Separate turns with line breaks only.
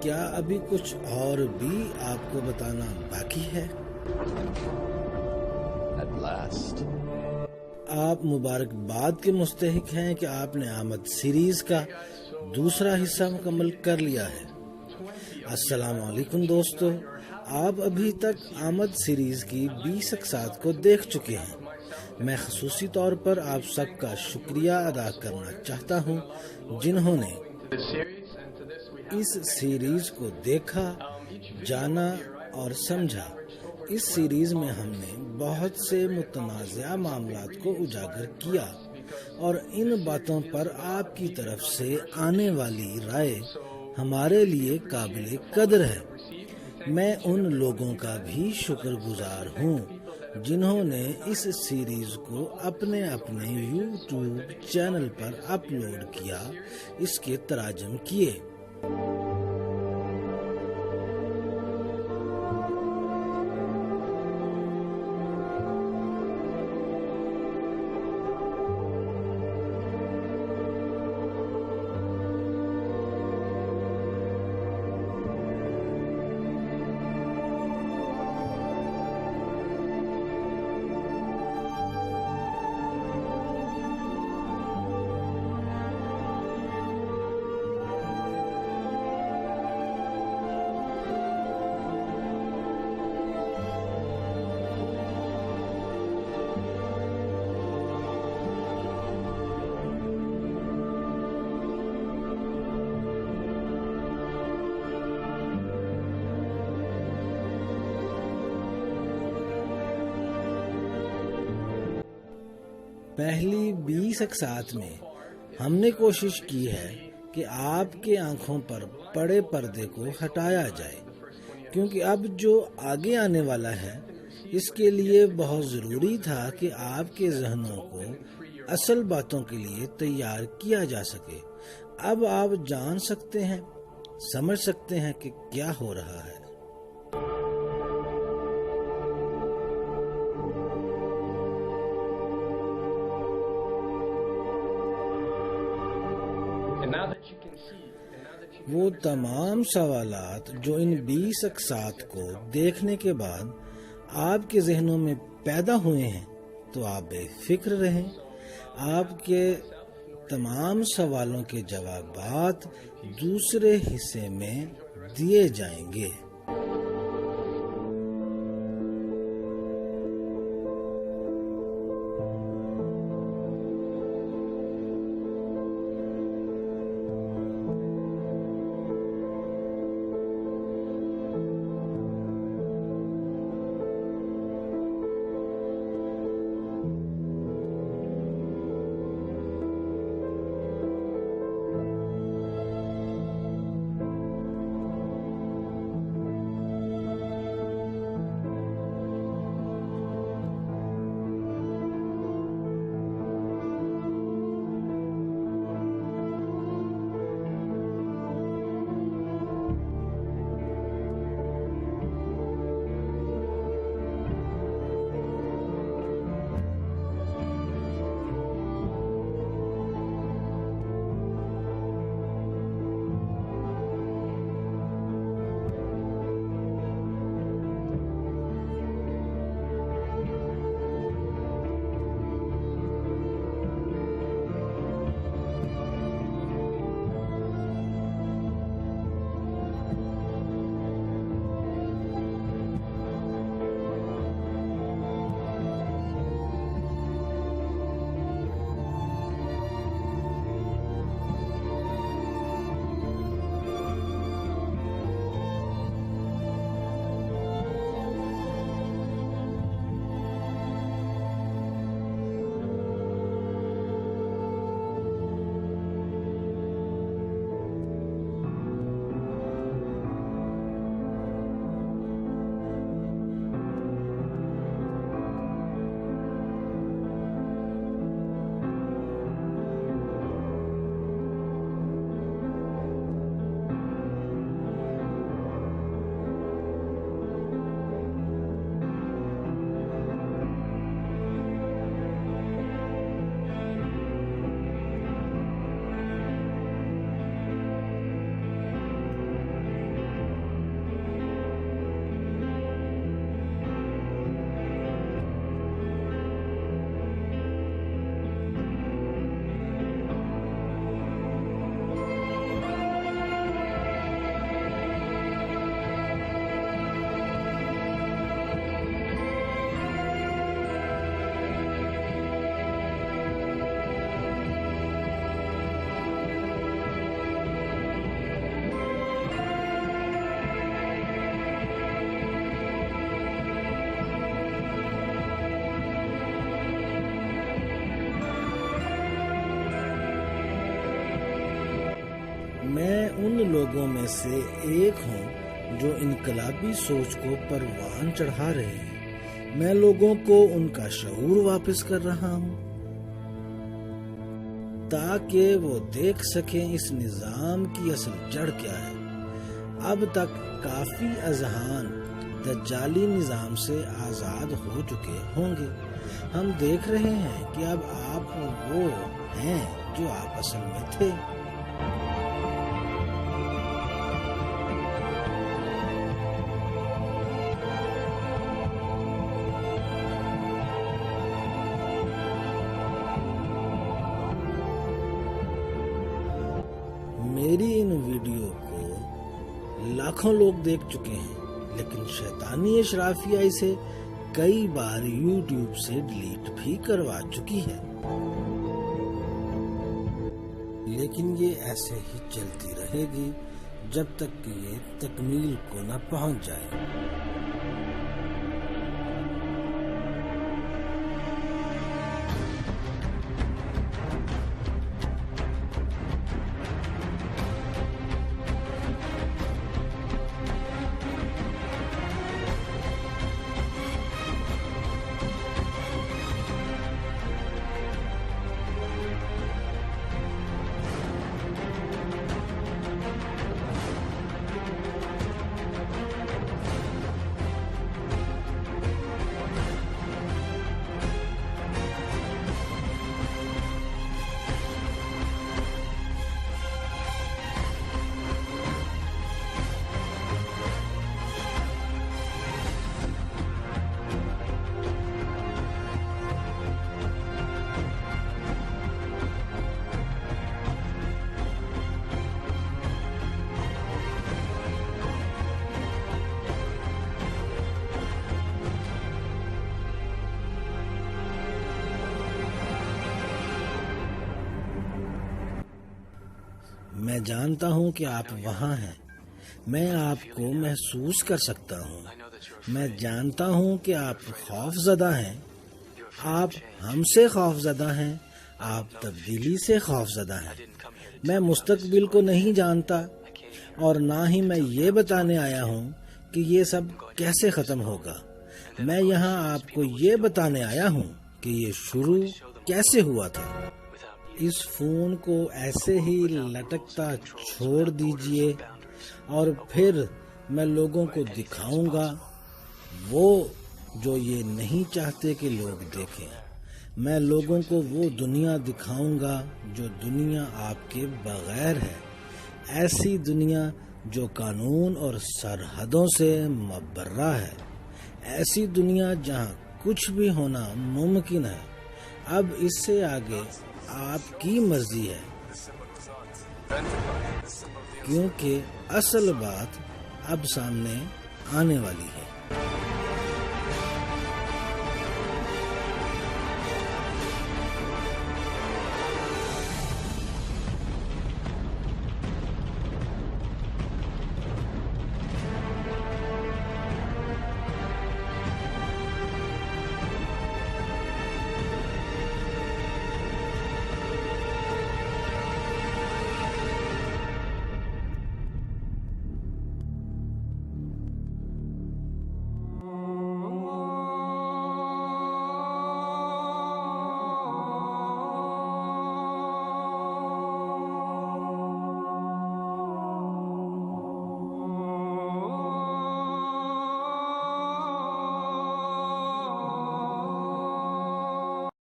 क्या अभी कुछ और भी आपको बताना बाकी है?
At last.
आप मुबारकबाद के मुस्तहिक हैं कि आपने आमद सीरीज का दूसरा हिस्सा मुकम्मल कर लिया है। अस्सलाम वालेकुम दोस्तों, आप अभी तक आमद सीरीज की 20 अक़सात को देख चुके हैं। मैं ख़ुसूसी तौर पर आप सबका शुक्रिया अदा करना चाहता हूं जिन्होंने इस सीरीज को देखा, जाना और समझा। इस सीरीज में हमने बहुत से मुतनाज़ा मामलात को उजागर किया और इन बातों पर आपकी तरफ से आने वाली राय हमारे लिए काबिल कदर है। मैं उन लोगों का भी शुक्रगुजार हूँ जिन्होंने इस सीरीज को अपने अपने YouTube चैनल पर अपलोड किया, इसके तराजम किए। पहली 20 अक़सात में हमने कोशिश की है कि आपके आंखों पर पड़े पर्दे को हटाया जाए, क्योंकि अब जो आगे आने वाला है इसके लिए बहुत ज़रूरी था कि आपके जहनों को असल बातों के लिए तैयार किया जा सके। अब आप जान सकते हैं, समझ सकते हैं कि क्या हो रहा है। वो तमाम सवालात जो इन 20 अक़सात को देखने के बाद आपके जहनों में पैदा हुए हैं, तो आप बेफिक्र रहें। आपके तमाम सवालों के जवाबात दूसरे हिस्से में दिए जाएंगे। उन लोगों में से एक हूँ जो इनकलाबी सोच को परवान चढ़ा रहे हैं। मैं लोगों को उनका शऊर वापस कर रहा हूँ ताकि वो देख सकें इस निजाम की असल जड़ क्या है। अब तक काफी अजहान दज्जाली निजाम से आजाद हो चुके होंगे। हम देख रहे हैं कि अब आप वो हैं जो आप असल में थे। मेरी इन वीडियो को लाखों लोग देख चुके हैं, लेकिन शैतानी अशराफिया इसे कई बार YouTube से डिलीट भी करवा चुकी है। लेकिन ये ऐसे ही चलती रहेगी जब तक कि ये तकमील को न पहुंच जाए। मैं जानता हूं कि आप वहां हैं। मैं आपको महसूस कर सकता हूं। मैं जानता हूं कि आप खौफजदा हैं। आप हमसे खौफजदा हैं। आप तब्दीली से खौफजदा हैं। मैं मुस्तकबिल को नहीं जानता और ना ही मैं ये बताने आया हूं कि ये सब कैसे खत्म होगा। मैं यहाँ आपको ये बताने आया हूं कि ये शुरू कैसे हुआ था। इस फोन को ऐसे ही लटकता छोड़ दीजिए और फिर मैं लोगों को दिखाऊंगा वो जो ये नहीं चाहते कि लोग देखें। मैं लोगों को वो दुनिया दिखाऊंगा जो दुनिया आपके बगैर है। ऐसी दुनिया जो कानून और सरहदों से मबर्रा है। ऐसी दुनिया जहाँ कुछ भी होना मुमकिन है। अब इससे आगे आपकी मर्जी है, क्योंकि असल बात अब सामने आने वाली है।